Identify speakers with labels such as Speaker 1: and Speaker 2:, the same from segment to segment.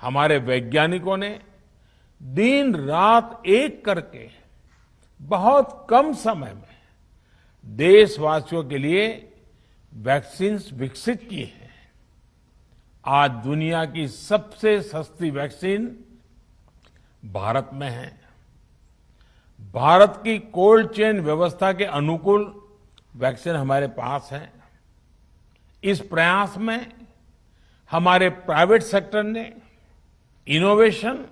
Speaker 1: हमारे वैज्ञानिकों ने दिन रात एक करके बहुत कम समय में देशवासियों के लिए वैक्सीन विकसित की है। आज दुनिया की सबसे सस्ती वैक्सीन भारत में है। भारत की कोल्ड चेन व्यवस्था के अनुकूल वैक्सीन हमारे पास है। इस प्रयास में हमारे प्राइवेट सेक्टर ने इनोवेशन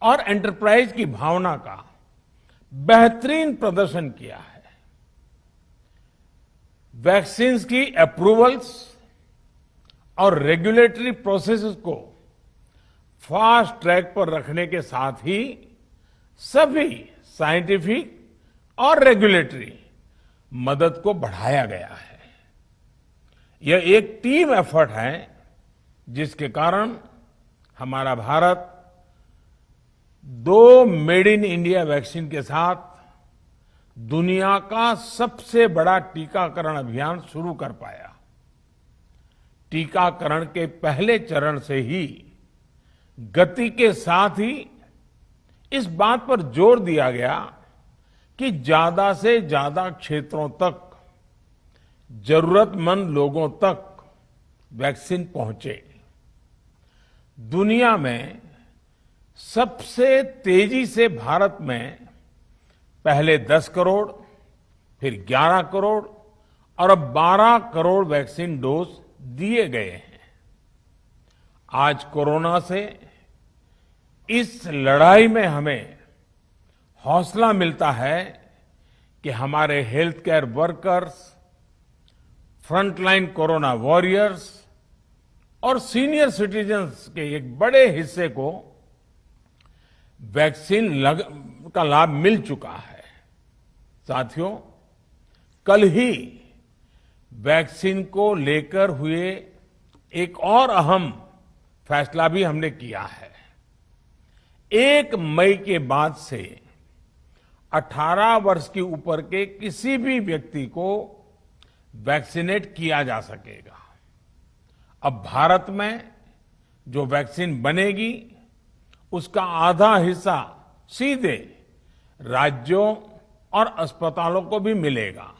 Speaker 1: और एंटरप्राइज की भावना का बेहतरीन प्रदर्शन किया है। वैक्सीन की अप्रूवल्स और रेगुलेटरी प्रोसेसेस को फास्ट ट्रैक पर रखने के साथ ही सभी साइंटिफिक और रेगुलेटरी मदद को बढ़ाया गया है। यह एक टीम एफर्ट है जिसके कारण हमारा Bharat 2 made in India vaccine के साथ दुनिया का सबसे बड़ा टीकाकरण अभियान शुरू कर पाया। टीकाकरण के पहले चरण से ही गति के साथ ही इस बात पर जोर दिया गया कि ज्यादा से ज्यादा क्षेत्रों तक जरूरतमंद लोगों तक वैक्सीन पहुंचे। दुनिया में सबसे तेजी से भारत में पहले 10 करोड़, फिर 11 करोड़ और अब 12 करोड़ वैक्सीन डोज दिए गए हैं। आज कोरोना से इस लड़ाई में हमें हौसला मिलता है कि हमारे health care workers, frontline corona warriors और सीनियर सिटीजन्स के एक बड़े हिस्से को वैक्सीन का लाभ मिल चुका है। साथियों, कल ही वैक्सीन को लेकर हुए एक और अहम फैसला भी हमने किया है। 1 मई के बाद से 18 वर्ष के ऊपर के किसी भी व्यक्ति को वैक्सीनेट किया जा सकेगा। अब भारत में जो वैक्सीन बनेगी उसका आधा हिस्सा सीधे राज्यों और अस्पतालों को भी मिलेगा।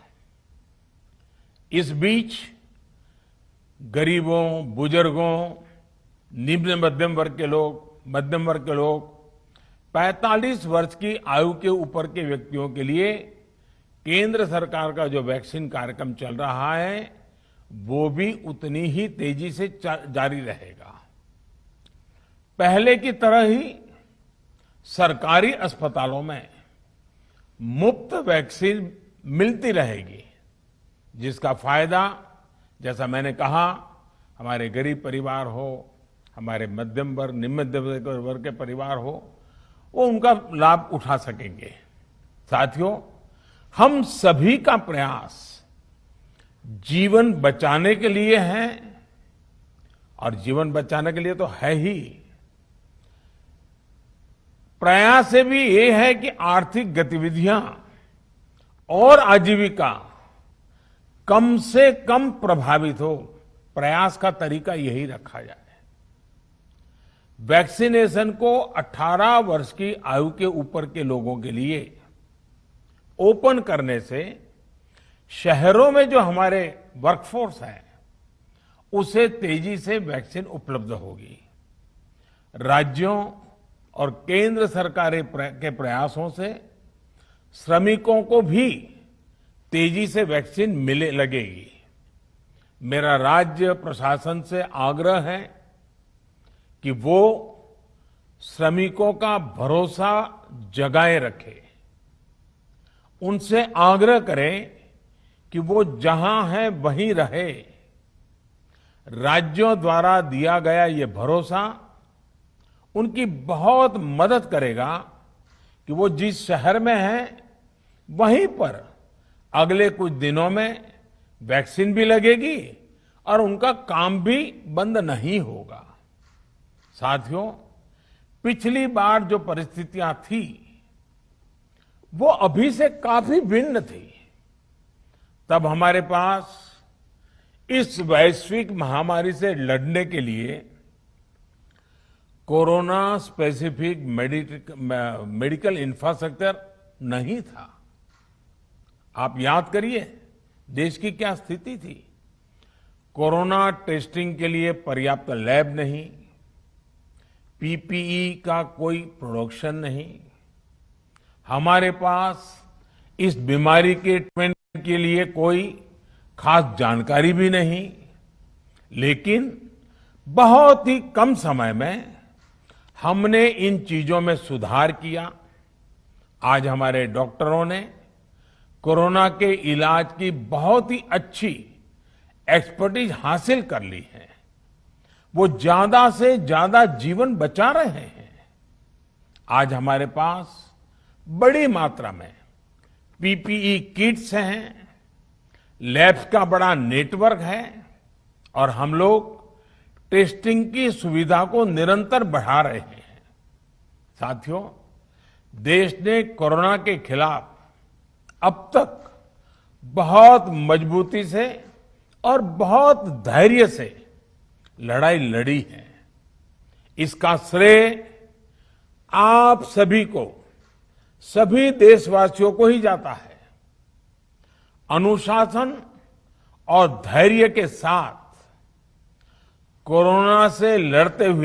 Speaker 1: इस बीच गरीबों, बुजुर्गों, निम्न मध्यम वर्ग के लोग 45 वर्ष की आयु के ऊपर के व्यक्तियों के लिए केंद्र सरकार का जो वैक्सीन कार्यक्रम चल रहा है वो भी उतनी ही तेजी से जारी रहेगा। पहले की तरह ही सरकारी अस्पतालों में मुफ्त वैक्सीन मिलती रहेगी, जिसका फायदा, जैसा मैंने कहा, हमारे गरीब परिवार हो, हमारे मध्यम वर्ग, निम्न मध्यम वर्ग के परिवार हो, वो उनका लाभ उठा सकेंगे। साथियों, हम सभी का प्रयास जीवन बचाने के लिए है और जीवन बचाने के लिए तो है ही, प्रयास से भी ये है कि आर्थिक गतिविधियां और आजीविका कम से कम प्रभावित हो। प्रयास का तरीका यही रखा जाए। वैक्सीनेशन को 18 वर्ष की आयु के ऊपर के लोगों के लिए ओपन करने से शहरों में जो हमारे वर्कफोर्स है उसे तेजी से वैक्सीन उपलब्ध होगी। राज्यों और केंद्र सरकार के प्रयासों से श्रमिकों को भी तेजी से वैक्सीन मिलने लगेगी। मेरा राज्य प्रशासन से आग्रह है कि वो श्रमिकों का भरोसा जगाए रखे। उनसे आग्रह करें कि वो जहां है वहीं रहे। राज्यों द्वारा दिया गया ये भरोसा उनकी बहुत मदद करेगा कि वो जिस शहर में हैं वहीं पर अगले कुछ दिनों में वैक्सीन भी लगेगी और उनका काम भी बंद नहीं होगा। साथियों, पिछली बार जो परिस्थितियां थी वो अभी से काफी भिन्न थी। तब हमारे पास इस वैश्विक महामारी से लड़ने के लिए कोरोना स्पेसिफिक मेडिकल इंफ्रास्ट्रक्चर नहीं था। आप याद करिए देश की क्या स्थिति थी। कोरोना टेस्टिंग के लिए पर्याप्त लैब नहीं, पीपीई का कोई प्रोडक्शन नहीं, हमारे पास इस बीमारी के ट्रीटमेंट के लिए कोई खास जानकारी भी नहीं। लेकिन बहुत ही कम समय में हमने इन चीजों में सुधार किया। आज हमारे डॉक्टरों ने कोरोना के इलाज की बहुत ही अच्छी एक्सपर्टीज हासिल कर ली है। वो ज्यादा से ज्यादा जीवन बचा रहे हैं। आज हमारे पास बड़ी मात्रा में पीपीई किट्स हैं, लैब्स का बड़ा नेटवर्क है और हम लोग टेस्टिंग की सुविधा को निरंतर बढ़ा रहे हैं। साथियों, देश ने कोरोना के खिलाफ अब तक बहुत मजबूती से और बहुत धैर्य से लड़ाई लड़ी है। इसका श्रेय आप सभी को, सभी देशवासियों को ही जाता है। अनुशासन और धैर्य के साथ कोरोना से लड़ते हुए